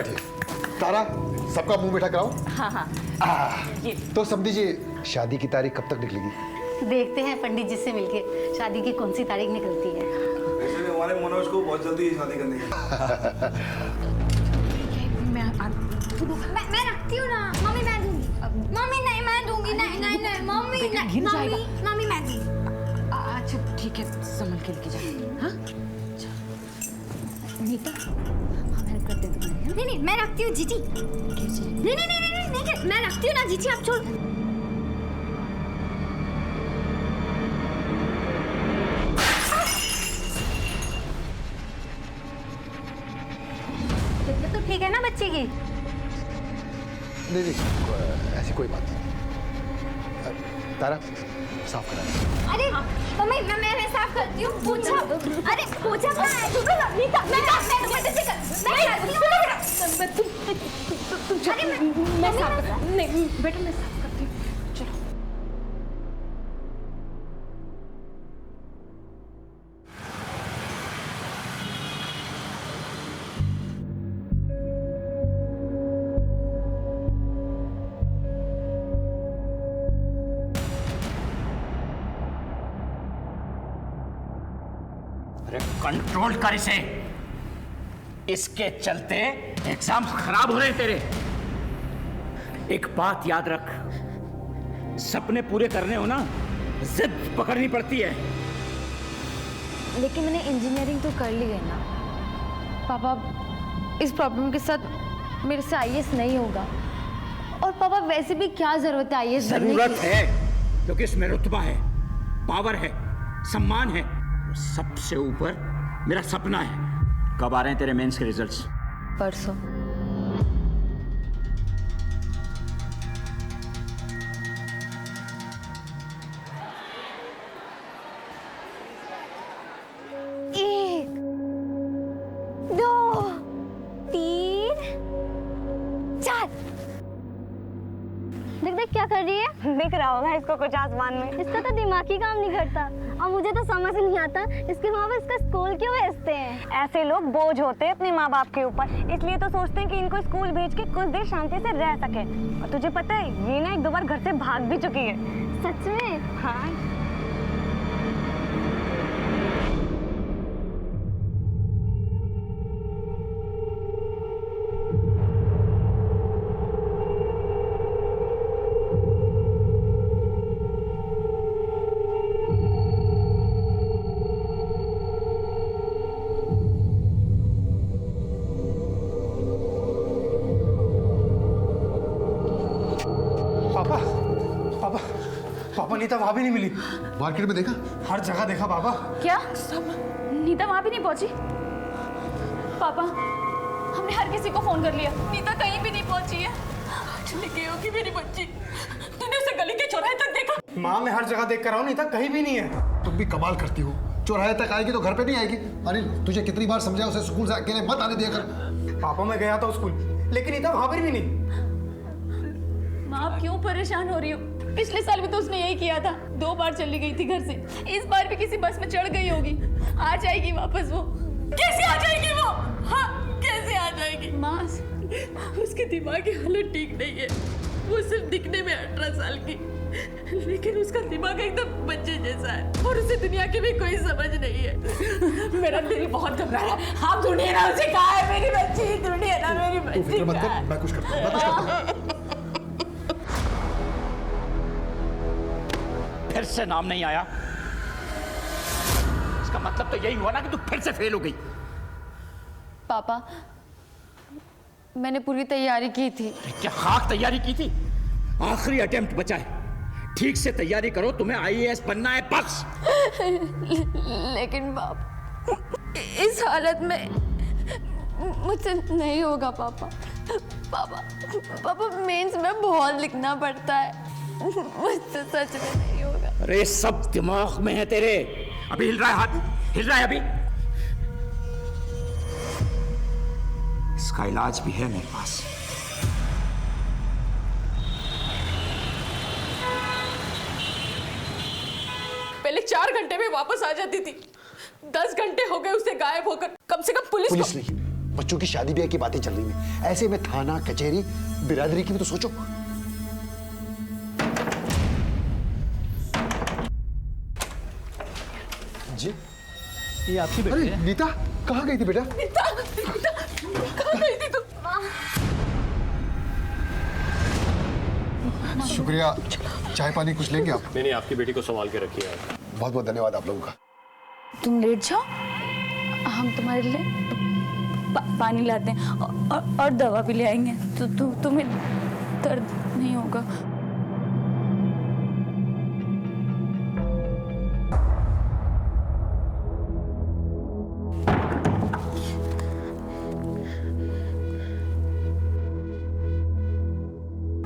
बैठिए। तारा, सबका मुंह मीठा कराओ। हाँ। तो समझी जी, शादी की तारीख कब तक निकलेगी? देखते हैं पंडित जी से मिलके शादी की कौन सी तारीख निकलती है। वैसे भी हमारे मनोज को बहुत जल्दी शादी करनी है। मैं रखती हूँ ना मम्मी, मैं दूंगी। मम्मी नहीं, मैं दूंगी। नहीं मम्मी नहीं, मम्मी मैं दूंगी। अच्छा ठीक है, संभल के लेके जा। हाँ नीता, हाँ मैं कर देती हूँ। नहीं मैं रखती हूँ जीजी। नहीं मैं रखती हूँ ना जीजी, आप छोड़। तो ठीक है ना बच्चे की? नहीं, ऐसी कोई बात नहीं। तारा, साफ करा। अरे मम्मी मैं साफ करती हूँ। पूछा, अरे पूछा मैं साफ कर। नहीं बेटा, मैं साफ करती हूँ। चलो। अरे कंट्रोल कर इसे, इसके चलते एग्जाम खराब हो रहे हैं तेरे। एक बात याद रख, सपने पूरे करने हो ना, जिद पकड़नी पड़ती है। लेकिन मैंने इंजीनियरिंग तो कर ली है ना पापा। इस प्रॉब्लम के साथ मेरे से आईएएस नहीं होगा। और पापा वैसे भी क्या जरूरत है आईएएस बनने की? जरूरत है क्योंकि इसमें रुतबा है, पावर है, सम्मान है। सबसे ऊपर मेरा सपना है। कब आ रहे हैं तेरे मेंस के रिजल्ट्स? परसों। एक, दो, तीन, चार। देख क्या कर रही है? दिख रहा होगा इसको कुछ आसमान में। इसका तो दिमाग ही काम नहीं करता। और मुझे तो समझ नहीं आता इसके माँ बाप इसका स्कूल क्यों भेजते हैं। ऐसे लोग बोझ होते हैं अपने माँ बाप के ऊपर, इसलिए तो सोचते हैं कि इनको स्कूल भेज के कुछ देर शांति से रह सके। और तुझे पता है ये ना 1-2 बार घर से भाग भी चुकी है। सच में? हाँ। पापा नीता वहां भी नहीं मिली। मार्केट में देखा? हर जगह देखा पापा। क्या नीता वहां भी नहीं पहुंची? पापा हमने हर किसी को फोन कर लिया, नीता कहीं भी नहीं पहुंची है। चली गई होगी मेरी बच्ची। तूने उसे गली के चौराहे तक देखा? माँ मैं हर जगह देख कर आऊँ, नीता कहीं भी नहीं है। तुम भी कमाल करती हो, चौराहे तक आएगी तो घर पे नहीं आएगी। अनिल, तुझे कितनी बार समझाया उसे स्कूल से अकेले मत आने दिया कर। पापा मैं गया था स्कूल, लेकिन नीता वहां पर भी नहीं। माँ आप क्यों परेशान हो रही हो? पिछले साल भी तो उसने यही किया था, 2 बार चली गई थी घर से। इस बार भी किसी बस में चढ़ गई होगी। आ जाएगी वापस वो। कैसे आ जाएगी वो? हाँ कैसे आ जाएगी? माँ उसकी दिमागी हालत ठीक नहीं है। वो सिर्फ दिखने में 18 साल की, लेकिन उसका दिमाग एकदम बच्चे जैसा है और उसे दुनिया की भी कोई समझ नहीं है। मेरा दिल बहुत घबरा रहा है। आप ढूंढिए ना उसे, कहाँ है मेरी बच्ची? ढूंढिए ना मेरी बच्ची। तू फिक्र मत कर, मैं कुछ करता हूँ। फिर से नाम नहीं आया, इसका मतलब तो यही हुआ ना कि तू फिर से फेल हो गई। पापा मैंने पूरी तैयारी की थी। क्या खाक तैयारी की थी? आखिरी अटेम्प्ट बचा है, ठीक से तैयारी करो, तुम्हें आईएएस बनना है बस। लेकिन पापा इस हालत में मुझसे नहीं होगा पापा। पापा मेंस में बहुत लिखना पड़ता है, मुझसे सच में नहीं होगा। अरे सब दिमाग में है तेरे। अभी हिल रहा है हाथ, हिल रहा है अभी। इसका इलाज भी है मेरे पास। पहले 4 घंटे में वापस आ जाती थी, 10 घंटे हो गए उसे गायब होकर। कम से कम पुलिस नहीं, बच्चों की शादी ब्याह की बातें चल रही हैं, ऐसे में थाना कचहरी बिरादरी की भी तो सोचो। जी ये आपकी बेटी अरे है? नीता कहाँ गई थी बेटा? कहाँ गई थी तुम? शुक्रिया, चाय पानी कुछ लेंगे आप? नहीं, आपकी बेटी को संभाल के रखिए आप। बहुत बहुत धन्यवाद आप लोगों का। तुम लेट जाओ, हम तुम्हारे लिए पानी लाते हैं और दवा भी ले आएंगे तो तुम्हें दर्द नहीं होगा।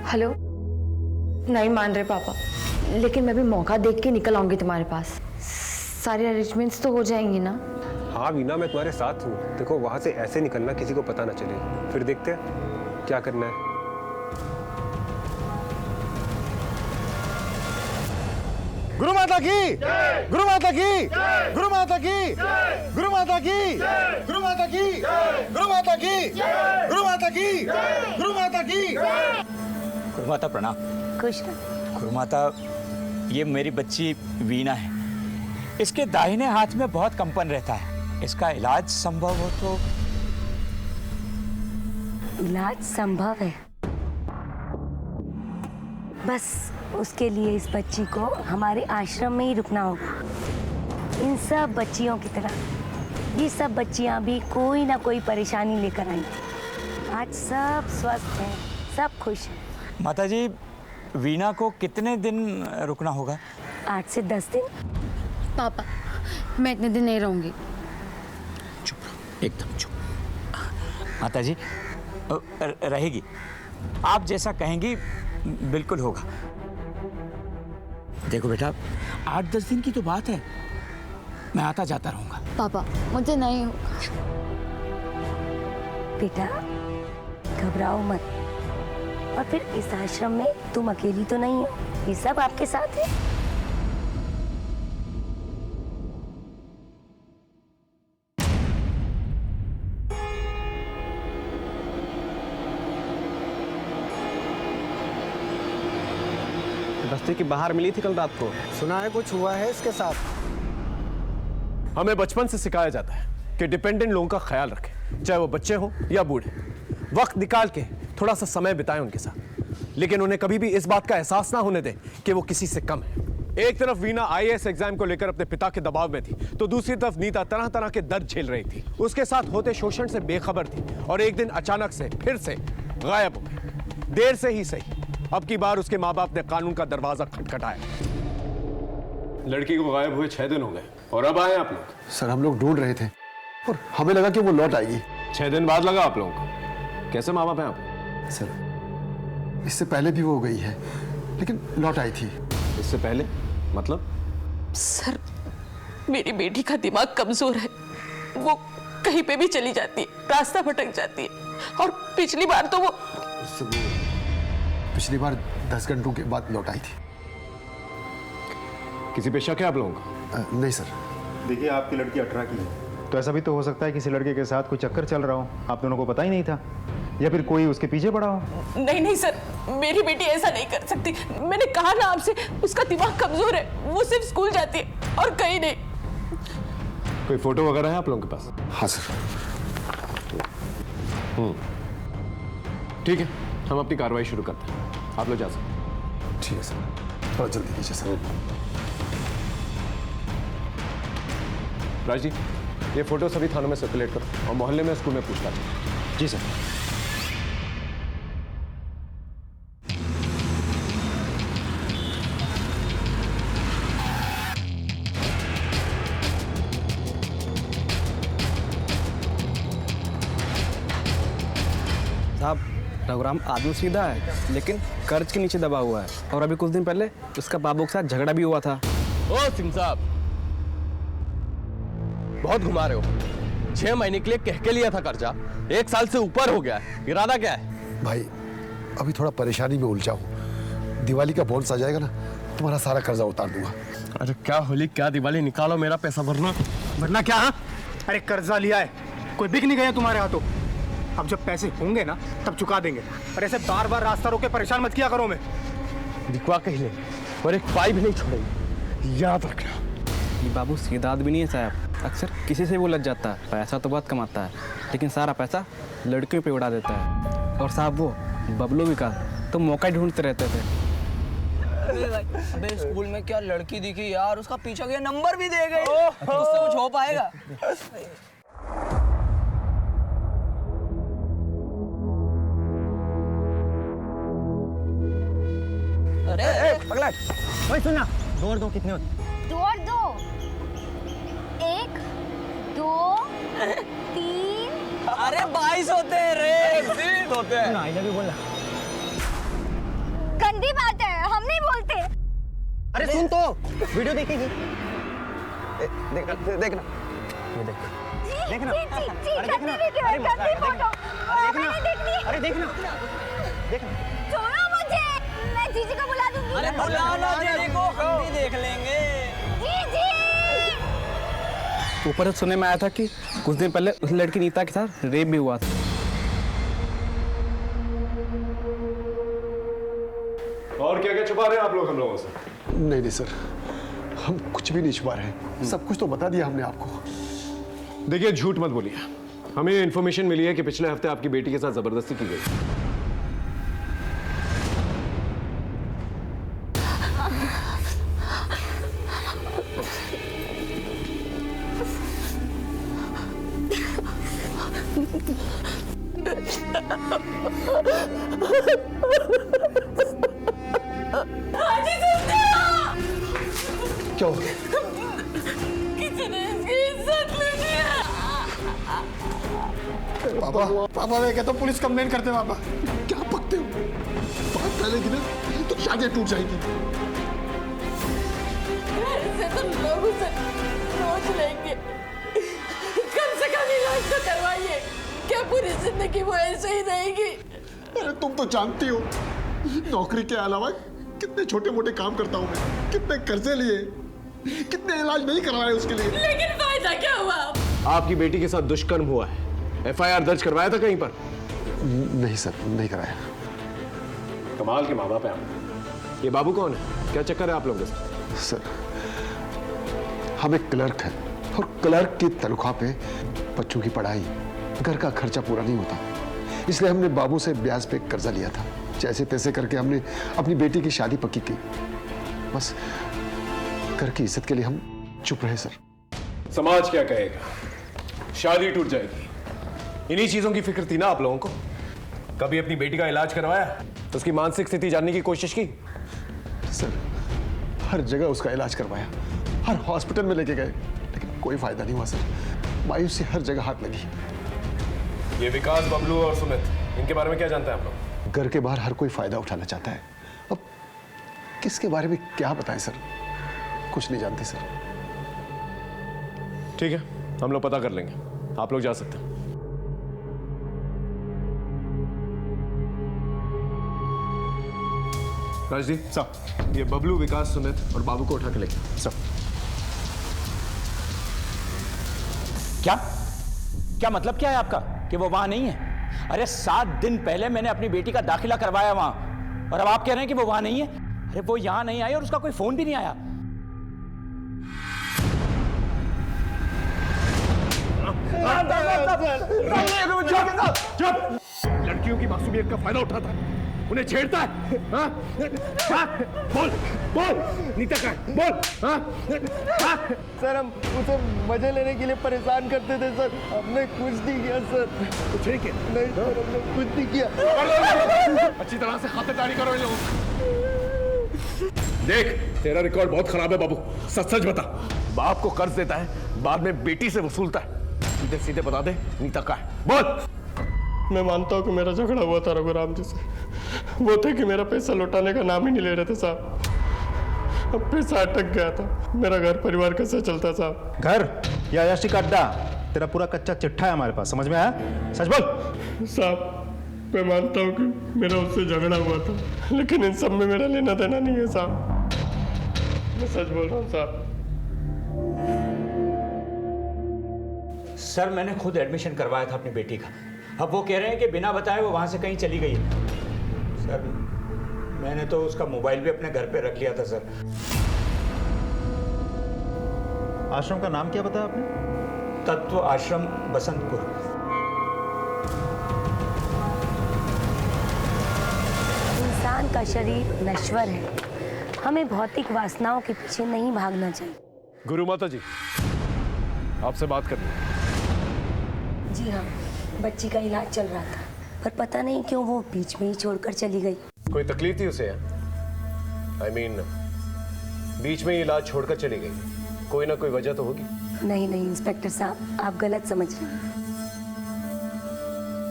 हेलो। नहीं मान रहे पापा, लेकिन मैं भी मौका देख के निकल आऊंगी तुम्हारे पास। सारे अरेंजमेंट्स तो हो जाएंगे ना? हाँ वीना, मैं तुम्हारे साथ हूँ। देखो वहां से ऐसे निकलना, किसी को पता ना चले, फिर देखते हैं क्या करना है। गुरु माता की, गुरु माता की, गुरु माता की, गुरु माता की, गुरु माता की, गुरु माता की, गुरु माता की, गुरु माता की। गुरुमाता प्रणाम। खुश गुरुमाता, ये मेरी बच्ची वीणा है। इसके दाहिने हाथ में बहुत कंपन रहता है। इसका इलाज संभव हो तो। इलाज संभव है, बस उसके लिए इस बच्ची को हमारे आश्रम में ही रुकना होगा। इन सब बच्चियों की तरह ये सब बच्चियां भी कोई ना कोई परेशानी लेकर आई। आज सब स्वस्थ हैं, सब खुश हैं। माता जी, वीणा को कितने दिन रुकना होगा? 8 से 10 दिन। पापा मैं इतने दिन नहीं रहूंगी। चुप, एकदम चुप। माता जी रहेगी, आप जैसा कहेंगी बिल्कुल होगा। देखो बेटा, 8-10 दिन की तो बात है, मैं आता जाता रहूंगा। पापा मुझे नहीं बेटा घबराओ मत। और फिर इस आश्रम में तुम अकेली तो नहीं हो, ये सब आपके साथ है। बस्ती के बाहर मिली थी कल रात को। सुना है कुछ हुआ है इसके साथ। हमें बचपन से सिखाया जाता है कि डिपेंडेंट लोगों का ख्याल रखें, चाहे वो बच्चे हों या बूढ़े। वक्त निकाल के थोड़ा सा समय बिताएं उनके साथ, लेकिन उन्हें कभी भी इस बात का एहसास ना होने दें कि वो किसी से कम है। एक तरफ वीणा आईएएस एग्जाम को लेकर अपने पिता के दबाव में थी, तो दूसरी तरफ नीता तरह तरह के दर्द झेल रही थी। उसके साथ होते शोषण से बेखबर थी और एक दिन अचानक से फिर से गायब हो गई। देर से ही सही, अब की बार उसके माँ बाप ने कानून का दरवाजा खटखटाया। लड़की को गायब हुए 6 दिन हो गए और अब आए आप लोग। सर हम लोग ढूंढ रहे थे और हमें लगा कि वो लौट आएगी। 6 दिन बाद लगा आप लोगों को। कैसे माँ बाप हैं आप? सर इससे पहले भी वो हो गई है, लेकिन लौट आई थी। इससे पहले मतलब? सर मेरी बेटी का दिमाग कमजोर है, वो कहीं पे भी चली जाती है, रास्ता भटक जाती है। और पिछली बार तो वो पिछली बार 10 घंटों के बाद लौट आई थी। किसी पे शक है आप लोगों का? नहीं सर। देखिए आपकी लड़की 18 की है, तो ऐसा भी तो हो सकता है किसी लड़के के साथ कोई चक्कर चल रहा हो, आप दोनों को पता ही नहीं था, या फिर कोई उसके पीछे पड़ा हो। नहीं नहीं सर, मेरी बेटी ऐसा नहीं कर सकती। मैंने कहा ना आपसे, उसका दिमाग कमजोर है, वो सिर्फ स्कूल जाती है और कहीं नहीं। कोई फोटो वगैरह है आप लोगों के पास? हाँ सर। ठीक है, हम अपनी कार्रवाई शुरू करते हैं, आप लोग जा सकते। ठीक है सर, थोड़ा जल्दी कीजिए सर। राज जी, ये फोटो सभी थानों में सर्कुलेट करो और मोहल्ले में स्कूल में पूछताछ करो। जी सर। साहब रघुराम आदमी सीधा है, लेकिन कर्ज के नीचे दबा हुआ है, और अभी कुछ दिन पहले उसका बाबू के साथ झगड़ा भी हुआ था। ओ सिंह साहब, बहुत घुमा रहे हो। 6 महीने के लिए कह के लिया था कर्जा, 1 साल से ऊपर हो गया है। इरादा क्या है? भाई अभी थोड़ा परेशानी में उलझा हूँ, दिवाली का बोनस आ जाएगा ना, तुम्हारा सारा कर्जा उतार दूंगा। अरे क्या होली क्या दिवाली, निकालो मेरा पैसा वरना वरना क्या? अरे कर्जा लिया है, कोई बिक नहीं गया तुम्हारे हाथों। अब जब पैसे होंगे ना तब चुका देंगे, और ऐसे बार बार रास्ता रोके परेशान मत किया करो। मैं दिखवा कहीं ले और एक पाई भी नहीं छोड़ेगी, याद रखना। ये बाबू सीधा आदमी नहीं है साहब, अक्सर किसी से वो लग जाता है, पैसा तो बहुत कमाता है लेकिन सारा पैसा लड़कियों पे उड़ा देता है। और साहब वो बबलू विकास तो मौका ढूंढते रहते थे। अबे स्कूल में क्या लड़की दिखी यार, उसका पीछा गया नंबर भी दे गए, उससे कुछ हो पाएगा? अरे पगला, ओए सुन ना, 2 और 2 कितने होते? 2 और 2 1 2 3। अरे 22 होते हैं रे, 20 होते हैं। आई लव यू बोलना। गंदी बात है, हम नहीं बोलते। अरे सुन तो, वीडियो देखेगी। देखना ये देख, देखना। अरे देखना, गंदी फोटो मैंने देखनी। अरे देखना, देखना। छोड़ो मुझे, मैं जीजी को बुला दूंगी। अरे बुलाना जीजी को, हम भी देख लेंगे। जीजी। ऊपर से सुनने में आया था कि कुछ दिन पहले उस लड़की नीता के साथ रेप भी हुआ था। और क्या क्या छुपा रहे हैं आप लोग हम लोगों से? नहीं नहीं सर, हम कुछ भी नहीं छुपा रहे हैं, सब कुछ तो बता दिया हमने आपको। देखिए झूठ मत बोलिए, हमें इन्फॉर्मेशन मिली है कि पिछले हफ्ते आपकी बेटी के साथ जबरदस्ती की गई। क्या हो गया? किसने इसकी इज्जत ले लिया? पापा, पापा मैं कहता हूँ पुलिस कंप्लेन करते हैं। पापा क्या पकते हो, बात फैलेगी ना तो शादी टूट जाएगी। ऐसे तो लोग उसे सोच लेंगे, कम से कम इलाज तो करवाइए, क्या पूरी जिंदगी वो ऐसे ही रहेगी? अरे तुम तो जानती हो नौकरी के अलावा कितने छोटे मोटे काम करता हूँ मैं, कितने कर्जे लिए, कितने इलाज नहीं करवाए उसके लिए। लेकिन फायदा क्या हुआ? आपकी बेटी के साथ दुष्कर्म हुआ है, FIR दर्ज करवाया था कहीं पर? नहीं सर, नहीं कराया। कमाल के माँ बाप हैं आप। ये बाबू कौन है, क्या चक्कर है आप लोगों के साथ? सर हम एक क्लर्क हैं और क्लर्क की तनख्वाह पे बच्चों की पढ़ाई, घर का खर्चा पूरा नहीं होता, इसलिए हमने बाबू से ब्याज पे कर्जा लिया था। जैसे तैसे करके हमने अपनी बेटी की शादी पक्की की, बस घर की इज्जत के लिए हम चुप रहे सर। समाज क्या कहेगा, शादी टूट जाएगी, इन्हीं चीजों की फिक्र थी ना आप लोगों को? कभी अपनी बेटी का इलाज करवाया, तो उसकी मानसिक स्थिति जानने की कोशिश की? सर हर जगह उसका इलाज करवाया, हर हॉस्पिटल में लेके गए, लेकिन कोई फायदा नहीं हुआ सर। मायूस से हर जगह हाथ लगी। ये विकास, बबलू और सुमित, इनके बारे में क्या जानते हैं आप लोग? घर के बाहर हर कोई फायदा उठाना चाहता है, अब किसके बारे में क्या बताएं सर, कुछ नहीं जानते सर। ठीक है, हम लोग पता कर लेंगे, आप लोग जा सकते हैं। राजदीप साहब, ये बबलू, विकास, सुमित और बाबू को उठा के लेके सब। क्या क्या मतलब क्या है आपका कि वो वहां नहीं है? अरे 7 दिन पहले मैंने अपनी बेटी का दाखिला करवाया वहां, और अब आप कह रहे हैं कि वो वहां नहीं है? अरे वो यहां नहीं आई और उसका कोई फोन भी नहीं आया। चुप! लड़कियों की मासूमियत का फायदा उठाता है, उन्हें छेड़ता है। हाँ? हाँ? बोल बोल, नीता का है, बोल। हाँ? हाँ? सर हम उसे मजे लेने के लिए परेशान करते थे सर, हमने कुछ नहीं किया सर। कुछ नहीं किया? नहीं सर, हमने कुछ नहीं किया। अच्छी तरह से खातिरदारी करो इन लोगों की। देख, तेरा रिकॉर्ड बहुत खराब है बाबू, सच सच बता। बाप को कर्ज देता है, बाद में बेटी से वसूलता है, सीधे सीधे बता दे नीता का है, बोल। मैं मानता हूँ कि मेरा झगड़ा हुआ था रघुराम जी से, वो थे कि मेरा पैसा लौटाने का नाम ही नहीं ले रहे थे साहब। अब पैसा अटक गया था, मेरा घर परिवार कैसे चलता साहब? घर या याशी का अड्डा, तेरा पूरा कच्चा चिट्ठा है हमारे पास, समझ में आया? सच बोल। साहब मैं मानता हूँ कि मेरा उससे झगड़ा हुआ था, लेकिन इन सब में मेरा लेना देना नहीं है साहब, मैं सच बोल रहा हूँ साहब। सर मैंने खुद एडमिशन करवाया था अपनी बेटी का, अब वो कह रहे हैं कि बिना बताए वो वहाँ से कहीं चली गई है। सर, मैंने तो उसका मोबाइल भी अपने घर पे रख लिया था सर। आश्रम का नाम क्या बताया आपने? तत्व आश्रम बसंतपुर। इंसान का शरीर नश्वर है, हमें भौतिक वासनाओं के पीछे नहीं भागना चाहिए। गुरु माता जी, आपसे बात करनी है। जी हाँ, बच्ची का इलाज चल रहा था, पर पता नहीं क्यों वो बीच में ही छोड़कर चली गई। कोई तकलीफ थी उसे? I mean, बीच में इलाज छोड़कर चली गई, कोई ना कोई वजह तो होगी। नहीं नहीं इंस्पेक्टर साहब, आप गलत समझ रहे हैं।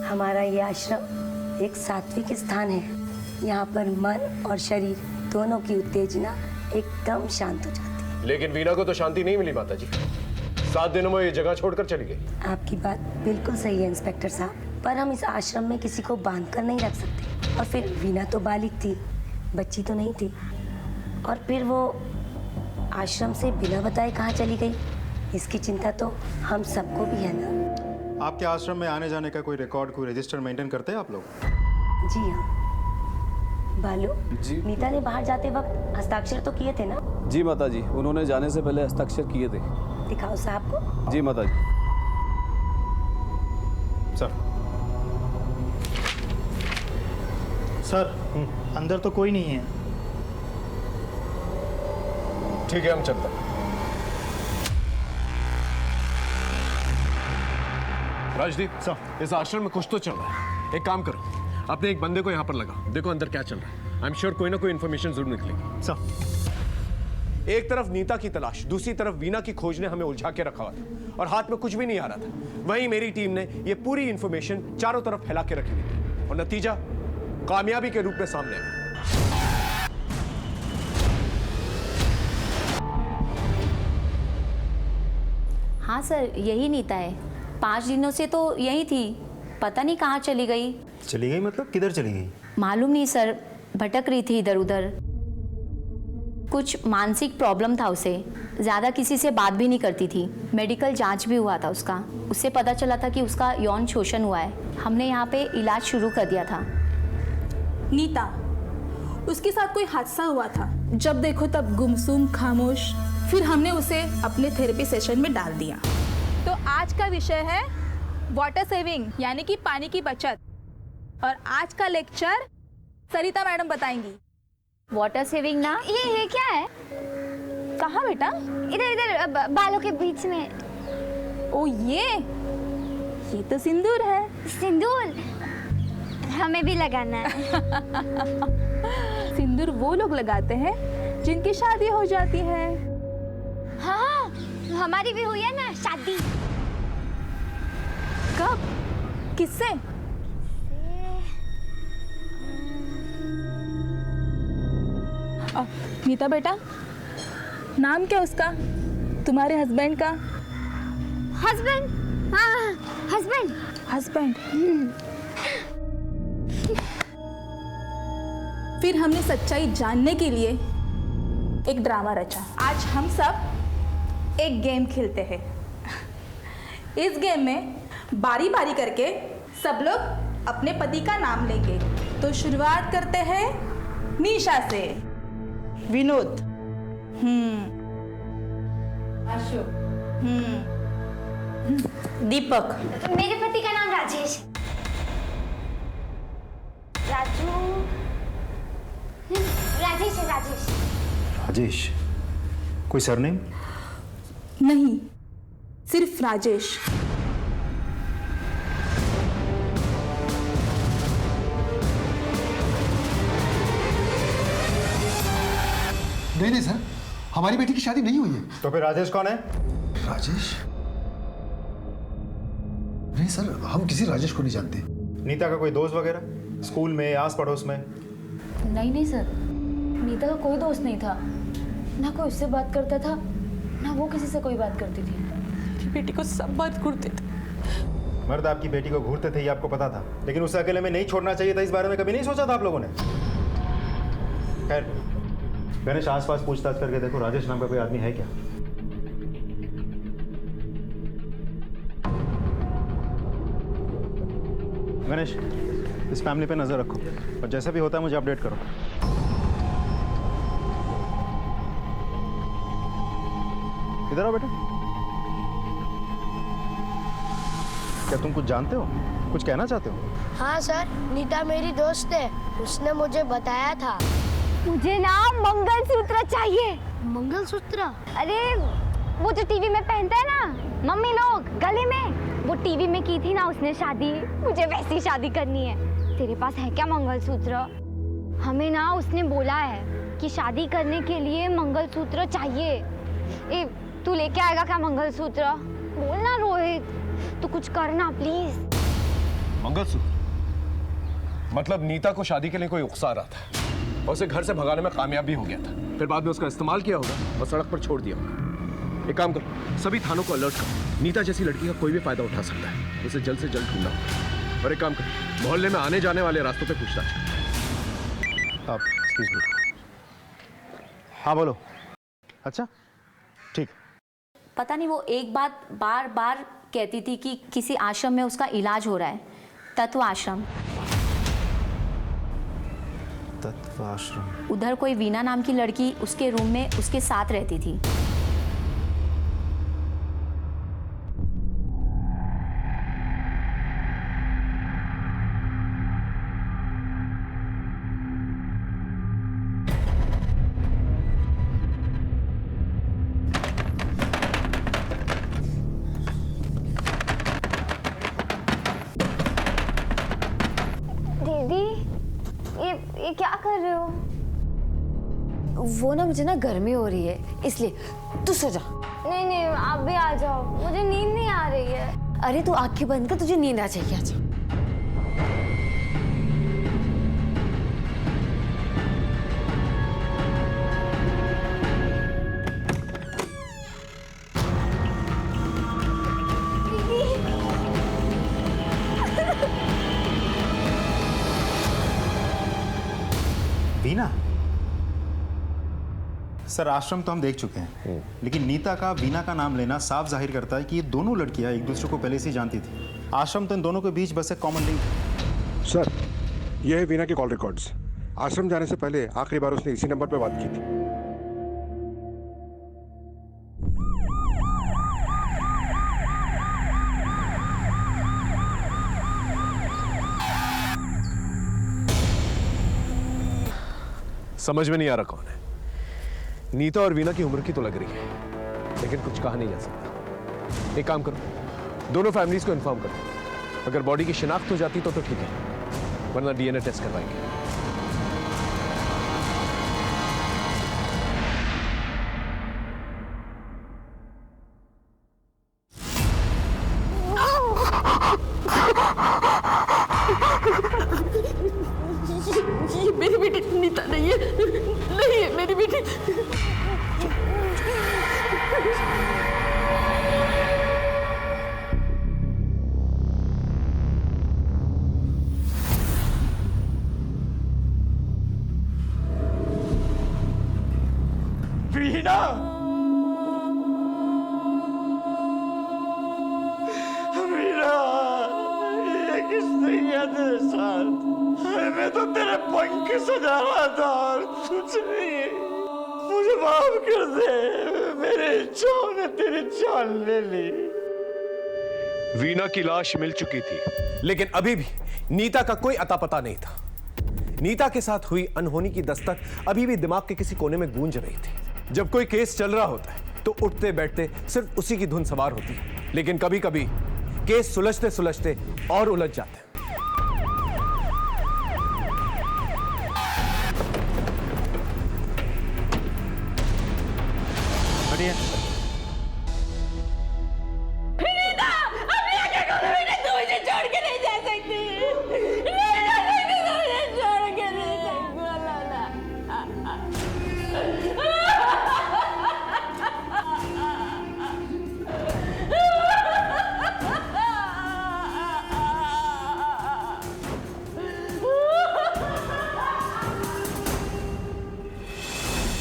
हमारा ये आश्रम एक सात्विक स्थान है। यहाँ पर मन और शरीर दोनों की उत्तेजना एकदम शांत हो जाती है। लेकिन वीना को तो शांति नहीं मिली माता जी। 7 दिनों में ये जगह छोड़कर चली गई। आपकी बात बिल्कुल सही है इंस्पेक्टर साहब, पर हम इस आश्रम में किसी को बांध कर नहीं रख सकते। और फिर वीना तो बालिग थी, बच्ची तो नहीं थी। और फिर वो आश्रम से बिना बताए कहाँ चली गई, इसकी चिंता तो हम सबको भी है ना। आपके आश्रम में आने जाने का कोई रिकॉर्ड, कोई रजिस्टर मेंटेन करते हैं आप लोग? जी हाँ। बालू जी, नीता ने बाहर जाते वक्त हस्ताक्षर तो किए थे ना? जी माता जी, उन्होंने जाने से पहले हस्ताक्षर किए थे। दिखाओ साहब को। जी माता जी। सर, अंदर तो कोई नहीं है। ठीक है, हम चलते हैं। राजदीप सर, इस आश्रम में कुछ तो चल रहा है। एक काम करो, अपने एक बंदे को यहाँ पर लगा, देखो अंदर क्या चल रहा है। आई एम श्योर कोई ना कोई इन्फॉर्मेशन जरूर निकलेगी। सर, एक तरफ नीता की तलाश, दूसरी तरफ वीना की खोज ने हमें उलझा के रखा हुआ था और हाथ में कुछ भी नहीं आ रहा था। वहीं मेरी टीम ने ये पूरी इन्फॉर्मेशन चारों तरफ फैला के रखी हुई थी और नतीजा कामयाबी के रूप में सामने आया। हाँ सर, यही नीता है। 5 दिनों से तो यही थी, पता नहीं कहाँ चली गई। चली गई मतलब किधर चली गई? मालूम नहीं सर, भटक रही थी इधर उधर। कुछ मानसिक प्रॉब्लम था उसे, ज़्यादा किसी से बात भी नहीं करती थी। मेडिकल जांच भी हुआ था उसका, उससे पता चला था कि उसका यौन शोषण हुआ है। हमने यहाँ पे इलाज शुरू कर दिया था। नीता, उसके साथ कोई हादसा हुआ था, जब देखो तब गुमसुम खामोश। फिर हमने उसे अपने थेरेपी सेशन में डाल दिया। तो आज का विषय है वाटर सेविंग, यानी कि पानी की बचत। और आज का लेक्चर सरिता मैडम बताएंगी। वाटर सेविंग ना, ये क्या है? कहाँ बेटा? इधर इधर बालों के बीच में। ओ ये तो सिंदूर है। सिंदूर हमें भी लगाना है। सिंदूर वो लोग लगाते हैं जिनकी शादी हो जाती है। हाँ, हमारी भी हुई है ना शादी। कब? किससे? नीता बेटा, नाम क्या उसका, तुम्हारे हस्बैंड का? हस्बैंड? हाँ, हस्बैंड। हस्बैंड। फिर हमने सच्चाई जानने के लिए एक ड्रामा रचा। आज हम सब एक गेम खेलते हैं। इस गेम में बारी बारी करके सब लोग अपने पति का नाम लेंगे। तो शुरुआत करते हैं निशा से। विनोद। अशोक। दीपक। मेरे पति का नाम राजेश। राजू। राजेश है, राजेश। राजेश? कोई सरनेम? नहीं, सिर्फ राजेश। नहीं सर, हमारी बेटी की शादी नहीं हुई है। तो फिर राजेश कौन है? राजेश? नहीं सर, हम किसी राजेश को नहीं जानते। नीता का कोई दोस्त वगैरह स्कूल में, आस पड़ोस में? नहीं सर, नीता का कोई दोस्त नहीं था। ना कोई उससे बात करता था, ना वो किसी से कोई बात करती थी। बेटी को सब बात घूरते थे। मर्द आपकी बेटी को घूरते थे ये आपको पता था, लेकिन उसे अकेले में नहीं छोड़ना चाहिए था। इस बारे में कभी नहीं सोचा था आप लोगों ने? खैर, गणेश आसपास पूछताछ करके देखो, राजेश नाम का कोई आदमी है क्या? गणेश, इस फैमिली पे नजर रखो और जैसा भी होता है मुझे अपडेट करो। इधर आओ बेटा। क्या तुम कुछ जानते हो, कुछ कहना चाहते हो? हाँ सर, नीता मेरी दोस्त है, उसने मुझे बताया था। मुझे ना मंगलसूत्र चाहिए। मंगलसूत्र? अरे वो जो टीवी में पहनते हैं ना मम्मी लोग गले में, वो टीवी में की थी ना उसने शादी, मुझे वैसी शादी करनी है। तेरे पास है क्या मंगलसूत्र? हमें ना उसने बोला है कि शादी करने के लिए मंगलसूत्र चाहिए। ए, तू लेके आएगा क्या मंगलसूत्र? बोल ना रोहित, तू कुछ करना प्लीज। मंगलसूत्र? मतलब नीता को शादी के लिए कोई उकसा रहा था और उसे घर से भगाने में कामयाब भी हो गया था, फिर बाद में उसका इस्तेमाल किया होगा और सड़क पर छोड़ दिया होगा। एक काम करो, सभी थानों को अलर्ट करो। नीता जैसी लड़की का कोई भी फायदा उठा सकता है, उसे जल्द से जल्द ढूंढना होगा। और एक काम करो, मोहल्ले में आने जाने वाले रास्तों पे पूछताछ करो। आप एक्सक्यूज मी। हाँ बोलो। अच्छा ठीक। पता नहीं वो एक बात बार बार कहती थी कि किसी आश्रम में उसका इलाज हो रहा है, तत्व आश्रम। तत्व आश्रम? उधर कोई वीना नाम की लड़की उसके रूम में उसके साथ रहती थी। ये क्या कर रहे हो? वो ना मुझे ना गर्मी हो रही है इसलिए, तू सो जा। नहीं नहीं आप भी आ जाओ, मुझे नींद नहीं आ रही है। अरे तू आंखें बंद कर, तुझे नींद आ जाएगी, आ जा। वीना? सर आश्रम तो हम देख चुके हैं, लेकिन नीता का वीना का नाम लेना साफ जाहिर करता है कि ये दोनों लड़कियां एक दूसरे को पहले से ही जानती थी। आश्रम तो इन दोनों के बीच बस एक कॉमन लिंक है। सर ये है वीना की कॉल रिकॉर्ड्स। आश्रम जाने से पहले आखिरी बार उसने इसी नंबर पर बात की थी। समझ में नहीं आ रहा कौन है। नीता और वीना की उम्र की तो लग रही है, लेकिन कुछ कहा नहीं जा सकता। एक काम करो, दोनों फैमिलीज को इन्फॉर्म करो। अगर बॉडी की शिनाख्त हो जाती तो ठीक है, वरना डीएनए टेस्ट करवाएंगे। ये मेरी बेटी नीता नहीं है, नहीं है मेरी बेटी। वीना, वीना, ये किसने किया तेरे साथ? मैं तो तेरे पंख सजा रहा था और कुछ नहीं। मुझे माफ कर दे, मेरे इच्छाओं ने तेरी जान ले ली। वीना की लाश मिल चुकी थी, लेकिन अभी भी नीता का कोई अता पता नहीं था। नीता के साथ हुई अनहोनी की दस्तक अभी भी दिमाग के किसी कोने में गूंज रही थी। जब कोई केस चल रहा होता है तो उठते बैठते सिर्फ उसी की धुन सवार होती है, लेकिन कभी कभी केस सुलझते सुलझते और उलझ जाते हैं।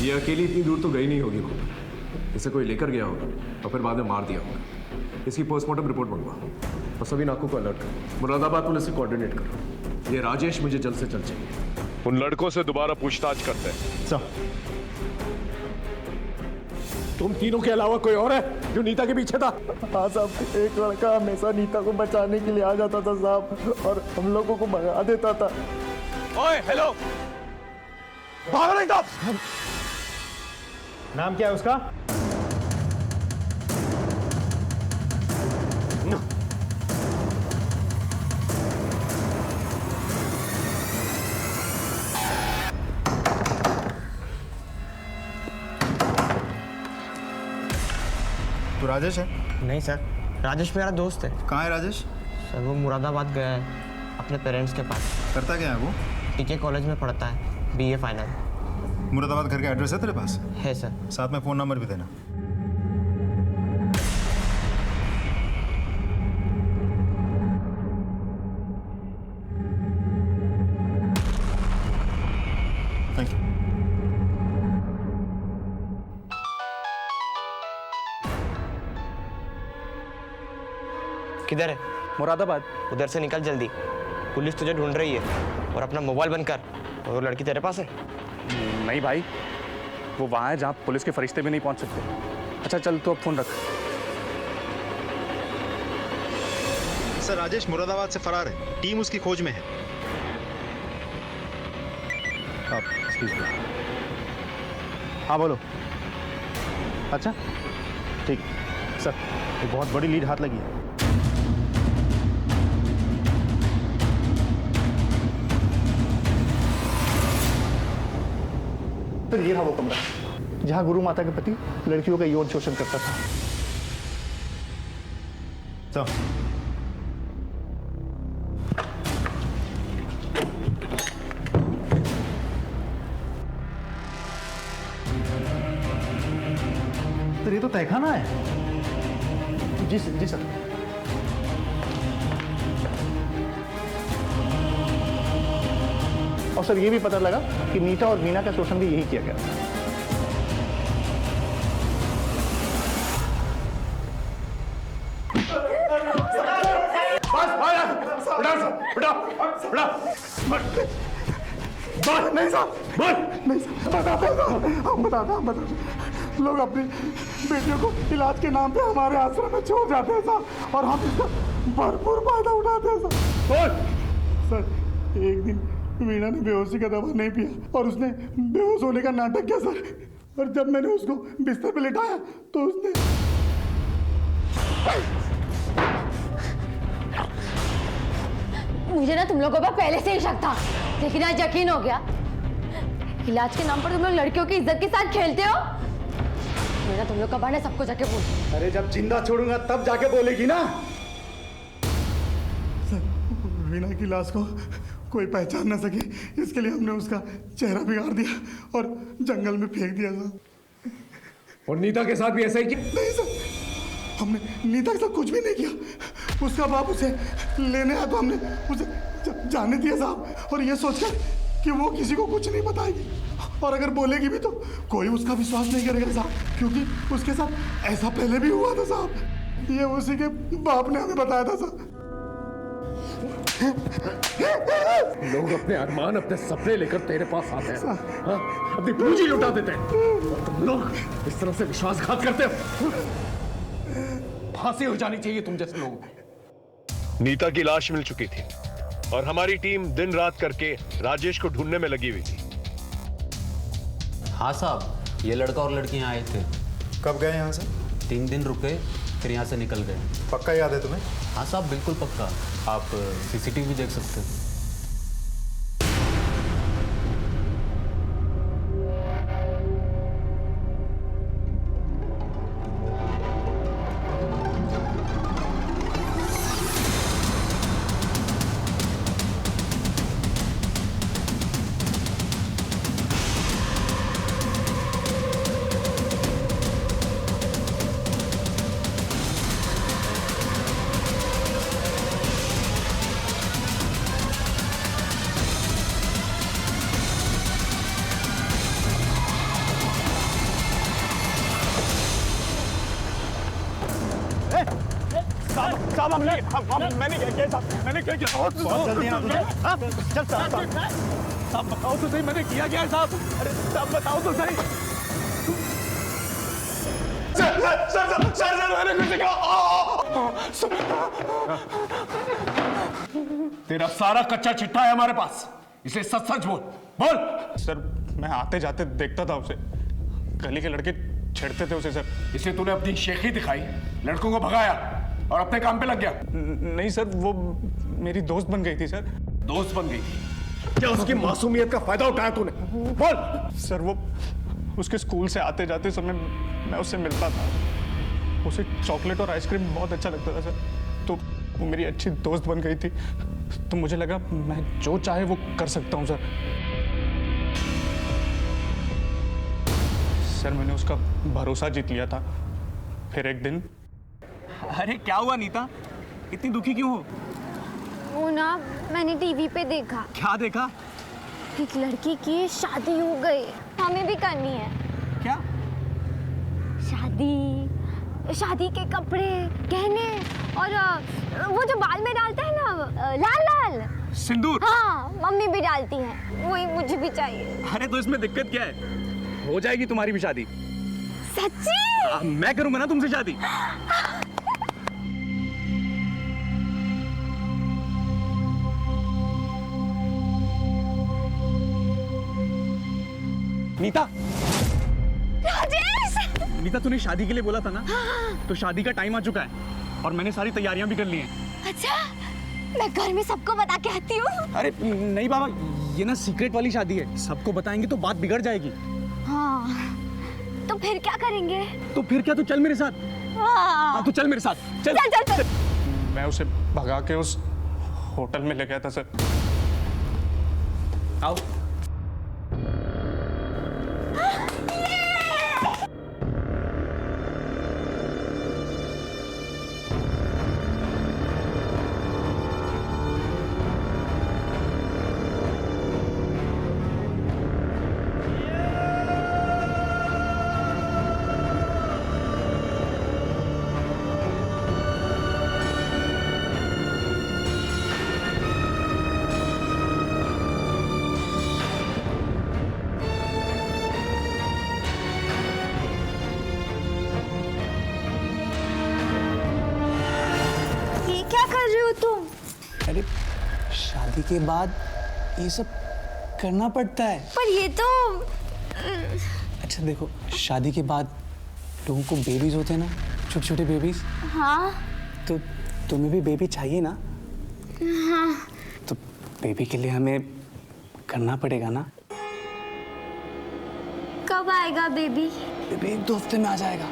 ये अकेली इतनी दूर तो गई नहीं होगी, इसे कोई लेकर गया होगा और फिर बाद में मार दिया होगा। इसकी पोस्टमार्टम रिपोर्ट मंगवा। और सभी नाकों को अलर्ट करो। मुरादाबाद पुलिस से कोऑर्डिनेट करो। ये राजेश मुझे जल्द से जल्द चाहिए। उन लड़कों से दोबारा पूछताछ करते हैं। सर, तुम तीनों के अलावा कोई और है जो नीता के पीछे था? हाँ साहब, एक लड़का हमेशा नीता को बचाने के लिए आ जाता था साहब, और हम लोगों को भगा देता था। ओए हेलो, भागो नहीं तो। नाम क्या है उसका? तू राजेश है? नहीं सर, राजेश मेरा दोस्त है। कहाँ है राजेश? सर वो मुरादाबाद गया है अपने पेरेंट्स के पास। करता क्या है वो? टीके कॉलेज में पढ़ता है, BA फाइनल। मुरादाबाद घर का एड्रेस है तेरे पास? है सर। साथ में फ़ोन नंबर भी देना। Thank you. किधर है? मुरादाबाद। उधर से निकल जल्दी, पुलिस तुझे ढूंढ रही है। और अपना मोबाइल बंद कर। और वो लड़की तेरे पास है? नहीं भाई, वो वहाँ है जहाँ पुलिस के फरिश्ते भी नहीं पहुँच सकते। अच्छा चल, तू अब फ़ोन रख। सर, राजेश मुरादाबाद से फरार है। टीम उसकी खोज में है। आप एक्सक्यूज मी। हाँ बोलो। अच्छा ठीक सर, एक बहुत बड़ी लीड हाथ लगी है। तो ये था वो कमरा जहां गुरु माता के पति लड़कियों का यौन शोषण करता था। तो ये तो तहखाना है। जी सर, जी सर। और सर ये भी पता लगा कि नीता और मीना का शोषण भी यही किया गया था। नहीं साहब, नहीं साहब, हम बताते लोग अपनी बेटियों को इलाज के नाम पे हमारे आश्रम में छोड़ जाते हैं साहब, और हम इसका भरपूर फायदा उठाते हैं साहब। सर एक दिन वीणा ने बेहोशी का दवा नहीं पिया और उसने बेहोश होने का नाटक किया सर, और जब मैंने उसको बिस्तर पे लिटाया तो उसने मुझे ना तुम लोगों पर पहले से ही शक था, लेकिन आज यकीन हो गया। इलाज के नाम पर तुम लोग लड़कियों की इज्जत के साथ खेलते हो। मेरा तुम लोग का बहाना सबको जाके बोल। अरे जब जिंदा छोड़ूंगा तब जाके बोलेगी ना। सर वीणा की लाश को कोई पहचान ना सके, इसके लिए हमने उसका चेहरा बिगाड़ दिया और जंगल में फेंक दिया सर। और नीता के साथ भी ऐसा ही किया? नहीं सर, हमने नीता के साथ कुछ भी नहीं किया। उसका बाप उसे लेने आया तो हमने उसे जाने दिया साहब, और ये सोचकर कि वो किसी को कुछ नहीं बताएगी, और अगर बोलेगी भी तो कोई उसका विश्वास नहीं करेगा साहब, क्योंकि उसके साथ ऐसा पहले भी हुआ था साहब। ये उसी के बाप ने हमें बताया था साहब। लोग अपने अरमान, अपने सपने लेकर तेरे पास आते हैं, हाँ? अपनी पूंजी लुटा देते हैं, और तुम लोग इस तरह से विश्वासघात करते हो। फांसी हो जानी चाहिए तुम जैसे लोगों को। नीता की लाश मिल चुकी थी और हमारी टीम दिन रात करके राजेश को ढूंढने में लगी हुई थी। हाँ साहब, ये लड़का और लड़की यहाँ आए थे। कब गए यहाँ से? 3 दिन रुके, फिर यहाँ से निकल गए। पक्का याद है तुम्हें? हाँ साहब, बिल्कुल पक्का। आप CCTV देख सकते हैं। साहब मैंने क्या किया साहब, मैंने क्या किया? बहुत जल्दी ना तुझे। हाँ? चल साहब बताओ तो सही, मैंने किया क्या है साहब? अरे साहब बताओ तो सही। सर मैंने कुछ कहा। तेरा सारा कच्चा चिट्ठा है हमारे पास, इसे सच सच बोल। सर मैं आते जाते देखता था उसे, गली के लड़के छेड़ते थे उसे सर। इसे तूने अपनी शेखी दिखाई, लड़कों को भगाया और अपने काम पे लग गया। नहीं सर, वो मेरी दोस्त बन गई थी सर। दोस्त बन गई थी? क्या उसकी मासूमियत का फायदा उठाया तूने? बोल। सर वो उसके स्कूल से आते जाते समय मैं उससे मिलता था, उसे चॉकलेट और आइसक्रीम बहुत अच्छा लगता था सर, तो वो मेरी अच्छी दोस्त बन गई थी, तो मुझे लगा मैं जो चाहे वो कर सकता हूँ सर। सर मैंने उसका भरोसा जीत लिया था। फिर एक दिन। अरे क्या हुआ नीता, इतनी दुखी क्यों हो? वो ना मैंने टीवी पे देखा। क्या देखा? एक लड़की की शादी हो गई, हमें भी करनी है। क्या? शादी के कपड़े, गहने और वो जो बाल में डालते हैं ना लाल लाल सिंदूर। हाँ मम्मी भी डालती हैं, वही मुझे भी चाहिए। अरे तो इसमें दिक्कत क्या है, हो जाएगी तुम्हारी भी शादी। सच्ची? मैं करूंगा ना तुमसे शादी। नीता। राजेश! नीता तूने शादी के लिए बोला था ना? तो शादी का टाइम आ चुका है और मैंने सारी तैयारियां भी कर ली हैं। अच्छा, मैं घर में सबको बता के आती हूँ। अरे नहीं बाबा, ये ना सीक्रेट वाली शादी है, सबको बताएंगे तो बात बिगड़ जाएगी। हाँ, तो फिर क्या करेंगे? तो फिर क्या, तू चल मेरे साथ। हाँ, तू चल मेरे साथ। चल चल चल, चल। मैं उसे भगा के उस होटल में ले गया था सर। आओ। अरे शादी के बाद ये सब करना पड़ता है। पर ये तो अच्छा देखो, शादी के बाद लोगों को बेबीज होते हैं ना, छोटे छोटे बेबीज। हाँ। तो तुम्हें भी बेबी चाहिए ना? हाँ। तो बेबी के लिए हमें करना पड़ेगा ना। कब आएगा बेबी? बेबी 1-2 हफ्ते में आ जाएगा।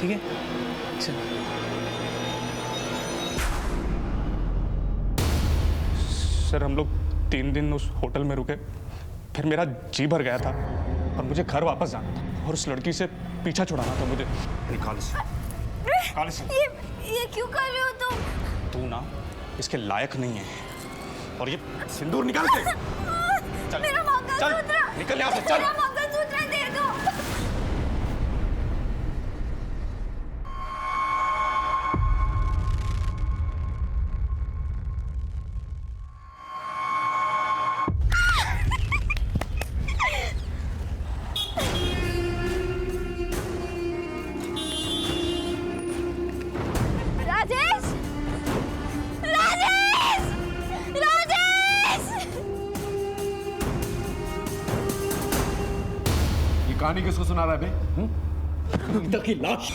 ठीक है, चल। सर हम लोग 3 दिन उस होटल में रुके, फिर मेरा जी भर गया था और मुझे घर वापस जाना था और उस लड़की से पीछा छुड़ाना था मुझे। निकाल इसे। ये क्यों कर रहे हो तुम? तू ना इसके लायक नहीं है, और ये सिंदूर निकाल के। चल, मेरा मंगलसूत्र। निकल यहाँ से, चल। मेरा मंगलसूत्र दे दो। कहानी किसको सुना रहा है बे? नीता की लाश।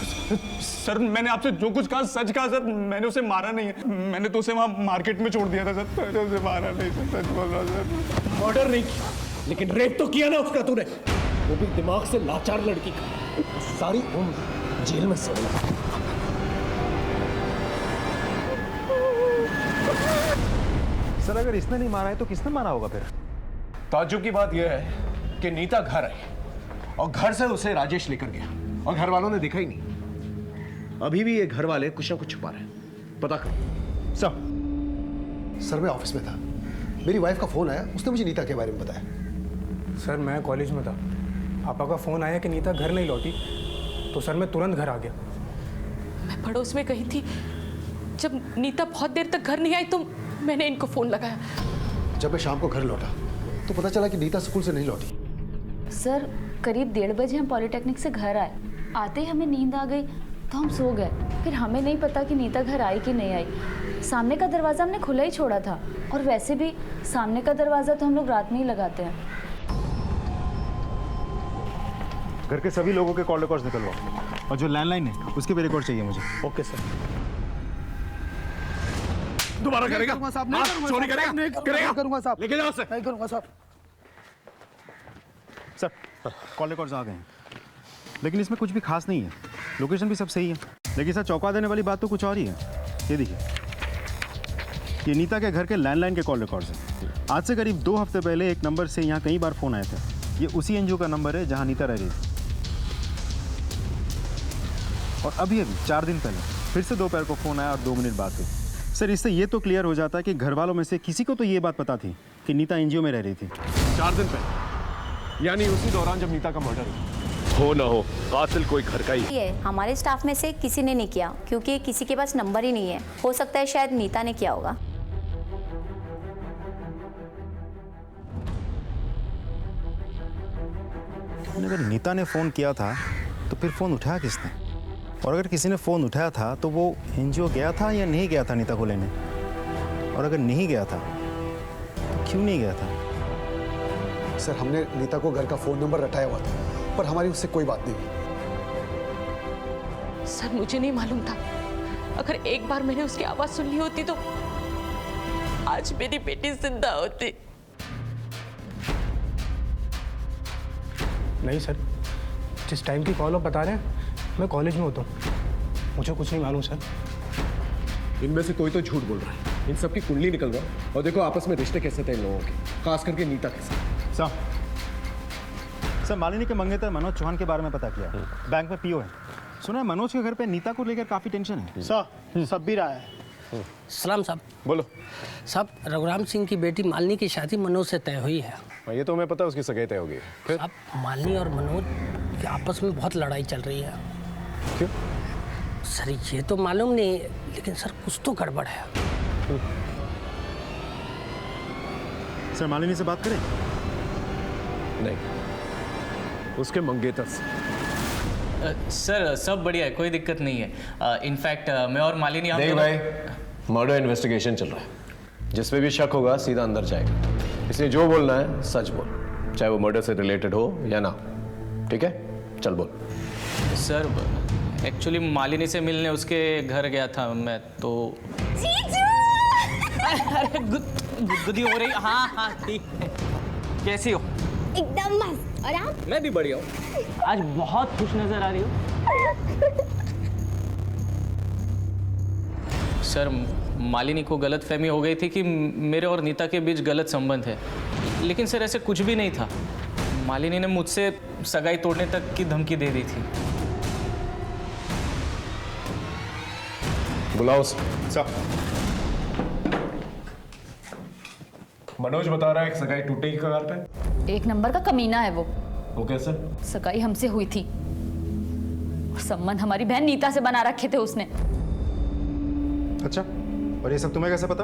सर मैंने आपसे जो कुछ कहा सच कहा सर, मैंने उसे मारा नहीं है, मैंने तो उसे वहाँ मार्केट में छोड़ दिया था सर, मैंने उसे मारा नहीं सर, सच बोल रहा सर। मर्डर नहीं किया, लेकिन रेप तो किया ना उसका तूने, वो भी दिमाग से लाचार लड़की का, सारी उम्र जेल में सोना। सर अगर इसने नहीं मारा है तो किसने मारा होगा फिर? ताज्जुब की बात यह है कि नीता घर आई और घर से उसे राजेश लेकर गया और घर वालों ने देखा ही नहीं। अभी भी ये घर वाले कुछ ना कुछ छुपा रहे हैं, पता कर। सर मैं ऑफिस में था, मेरी वाइफ का फोन आया, उसने मुझे नीता के बारे में बताया। सर मैं कॉलेज में था, पापा का फोन आया कि नीता घर नहीं लौटी, तो सर मैं तुरंत घर आ गया। मैं पड़ोस में गई थी, जब नीता बहुत देर तक घर नहीं आई तो मैंने इनको फ़ोन लगाया। जब मैं शाम को घर लौटा तो पता चला कि नीता स्कूल से नहीं लौटी। सर करीब 1:30 बजे हम पॉलिटेक्निक से घर आए। आते ही हमें नींद आ गई तो हम सो गए। फिर हमें नहीं पता कि नीता घर आई कि नहीं आई। सामने का दरवाज़ा हमने खुला ही छोड़ा था, और वैसे भी सामने का दरवाज़ा तो हम लोग रात में ही लगाते हैं। घर के सभी लोगों के कॉल रिकॉर्ड्स निकलवाओ, और जो लैंडलाइन है उसके भी रिकॉर्ड चाहिए मुझे। Okay sir. दोबारा करेगा? चोरी करेगा? नहीं करूंगा साहब। लेके जाओ सर। नहीं करूंगा साहब। सर कॉल रिकॉर्ड्स आ गए हैं, लेकिन इसमें कुछ भी खास नहीं है। लोकेशन भी सब सही है, लेकिन सर चौंका देने वाली बात तो कुछ और ही है। ये देखिए, ये नीता के घर के लैंडलाइन के कॉल रिकॉर्ड्स हैं। आज से करीब 2 हफ्ते पहले एक नंबर से यहाँ कई बार फ़ोन आए थे। ये उसी एनजीओ का नंबर है जहाँ नीता रह रही थी। और अभी 4 दिन पहले फिर से दोपहर को फ़ोन आया और 2 मिनट बाद हुई। सर इससे ये तो क्लियर हो जाता है कि घर वालों में से किसी को तो ये बात पता थी कि नीता एनजीओ में रह रही थी। 4 दिन पहले, यानी उसी दौरान जब नीता का मर्डर हो ना हो, कातिल कोई घर का ही ये हमारे स्टाफ में से किसी ने नहीं किया, क्योंकि किसी के पास नंबर ही नहीं है। हो सकता है शायद नीता ने किया होगा। अगर नीता ने फ़ोन किया था तो फिर फ़ोन उठाया किसने? और अगर किसी ने फ़ोन उठाया था तो वो एनजीओ गया था या नहीं गया था नीता को लेने? और अगर नहीं गया था तो क्यों नहीं गया था? सर हमने नीता को घर का फ़ोन नंबर रटाया हुआ था, पर हमारी उससे कोई बात नहीं हुई। सर मुझे नहीं मालूम था। अगर एक बार मैंने उसकी आवाज़ सुन ली होती तो आज मेरी बेटी जिंदा होती। नहीं सर, जिस टाइम की कॉल आप बता रहे हैं मैं कॉलेज में होता हूँ, मुझे कुछ नहीं मालूम सर। इनमें से कोई तो झूठ बोल रहा है। इन सबकी कुंडली निकलवा और देखो आपस में रिश्ते कैसे थे इन लोगों के, खास करके नीता के साथ। सर मालिनी के मंगेतर मनोज चौहान के बारे में पता किया। बैंक में पीओ है। सुना है मनोज के घर पे नीता को लेकर काफ़ी टेंशन है। सर सब भी रहा है। सलाम साहब। बोलो साहब, रघुराम सिंह की बेटी मालिनी की शादी मनोज से तय हुई है। ये तो हमें पता है, उसकी सगाई तय होगी। फिर अब मालिनी और मनोज की आपस में बहुत लड़ाई चल रही है। क्यों? सर ये तो मालूम नहीं, लेकिन सर कुछ तो गड़बड़ है। सर मालिनी से बात करें? नहीं, उसके मंगेतर से। सर सब बढ़िया है, कोई दिक्कत नहीं है। इनफैक्ट मैं और मालिनी नहीं भाई, मर्डर इन्वेस्टिगेशन चल रहा है। जिस पे भी शक होगा सीधा अंदर जाएगा, इसलिए जो बोलना है सच बोल, चाहे वो मर्डर से रिलेटेड हो या ना। ठीक है, चल बोल। सर एक्चुअली मालिनी से मिलने उसके घर गया था मैं, तो अरे गुदगुदी हो रही। हाँ हाँ ठीक है। कैसी हो? एकदम मस्त। और आप? मैं भी बढ़िया हूँ। आज बहुत खुश नजर आ रही हो। सर मालिनी को गलत फहमी हो गई थी कि मेरे और नीता के बीच गलत संबंध है, लेकिन सर ऐसे कुछ भी नहीं था। मालिनी ने मुझसे सगाई तोड़ने तक की धमकी दे दी थी। बुलाओ सर। मनोज बता रहा है कि सगाई टूटेगी कगार पे। एक नंबर का कमीना है वो कैसे? सगाई हमसे हुई थी और संबंध हमारी बहन नीता से बना रखे थे उसने। अच्छा, और ये सब तुम्हें कैसे पता?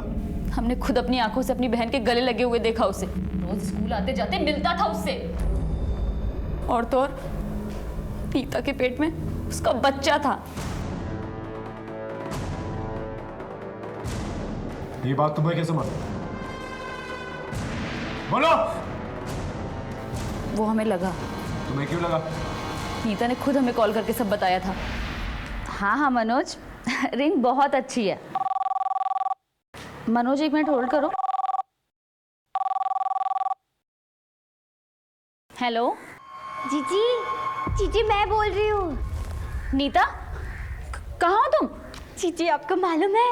हमने खुद अपनी आंखों से अपनी बहन के गले लगे हुए देखा उसे। रोज स्कूल आते जाते मिलता था उससे। और तो और नीता के पेट में उसका बच्चा था। ये बात तुम्हें कैसे मालूम? बोलो। वो हमें लगा। तुम्हें क्यों लगा? नीता ने खुद हमें कॉल करके सब बताया था। हाँ हाँ मनोज, रिंग बहुत अच्छी है। मनोज 1 मिनट होल्ड करो। हेलो जीजी, जीजी मैं बोल रही हूँ। नीता, कहाँ हो तुम? जीजी आपको मालूम है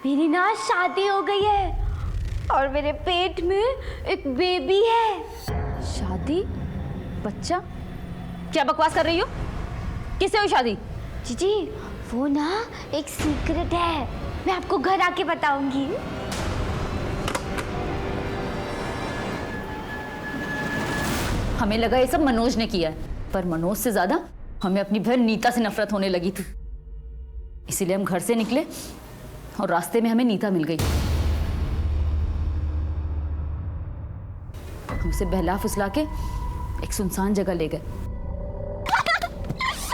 मेरी ना शादी हो गई है और मेरे पेट में एक बेबी है। शादी? बच्चा? क्या बकवास कर रही हो? किससे हुई शादी? जीजी वो ना एक सीक्रेट है, मैं आपको घर आके बताऊंगी। हमें लगा ये सब मनोज ने किया है, पर मनोज से ज्यादा हमें अपनी बहन नीता से नफरत होने लगी थी। इसीलिए हम घर से निकले और रास्ते में हमें नीता मिल गई। उसे बहला फुसला के एक सुनसान जगह ले गए।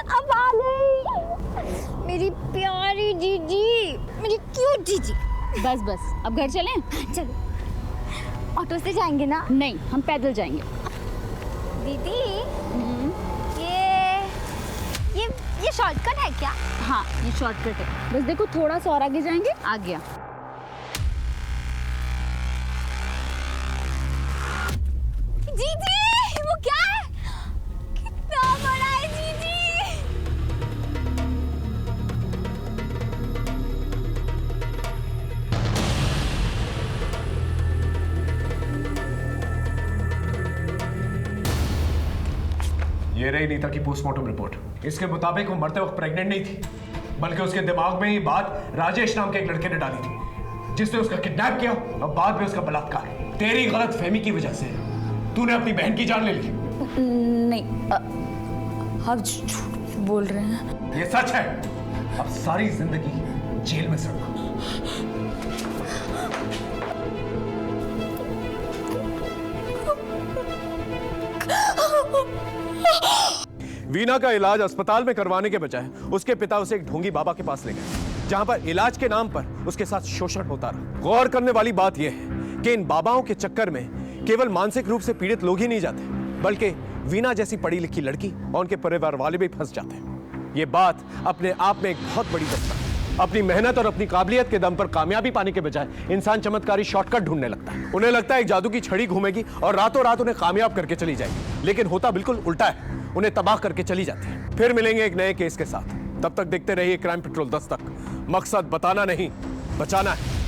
अब आ गई मेरी प्यारी जीजी, मेरी क्यूट जीजी। बस बस अब घर चलें? चलो। ऑटो से जाएंगे ना? नहीं, हम पैदल जाएंगे। दीदी ये शॉर्टकट है क्या? हाँ, ये शॉर्टकट है। बस देखो थोड़ा सा और आगे जाएंगे, आ गया। जीजी वो क्या है? कितना बड़ा है जीजी। ये रही नीता की पोस्टमार्टम रिपोर्ट। इसके मुताबिक वो मरते वक्त प्रेग्नेंट नहीं थी, बल्कि उसके दिमाग में ही बात राजेश नाम के एक लड़के ने डाली थी, जिसने उसका किडनैप किया और बाद में उसका बलात्कार। तेरी गलत फहमी की वजह से तूने अपनी बहन की जान ले ली। नहीं, आप झूठ बोल रहे हैं। ये सच है। अब सारी जिंदगी जेल में सड़ना। वीना का इलाज अस्पताल में करवाने के बजाय उसके पिता उसे एक ढोंगी बाबा के पास ले गए, जहां पर इलाज के नाम पर उसके साथ शोषण होता रहा। गौर करने वाली बात यह है कि इन बाबाओं के चक्कर में केवल मानसिक रूप से पीड़ित लोग ही नहीं जाते, बल्कि वीना जैसी पढ़ी लिखी लड़की और उनके परिवार वाले भी फंस जाते हैं। ये बात अपने आप में एक बहुत बड़ी दस्तक है। अपनी मेहनत और अपनी काबिलियत के दम पर कामयाबी पाने के बजाय इंसान चमत्कारी शॉर्टकट ढूंढने लगता है। उन्हें लगता है एक जादू की छड़ी घूमेगी और रातों रात उन्हें कामयाब करके चली जाएगी, लेकिन होता बिल्कुल उल्टा है। उन्हें तबाह करके चली जाती है। फिर मिलेंगे एक नए केस के साथ। तब तक देखते रहिए क्राइम पेट्रोल 10 तक। मकसद बताना नहीं, बचाना है।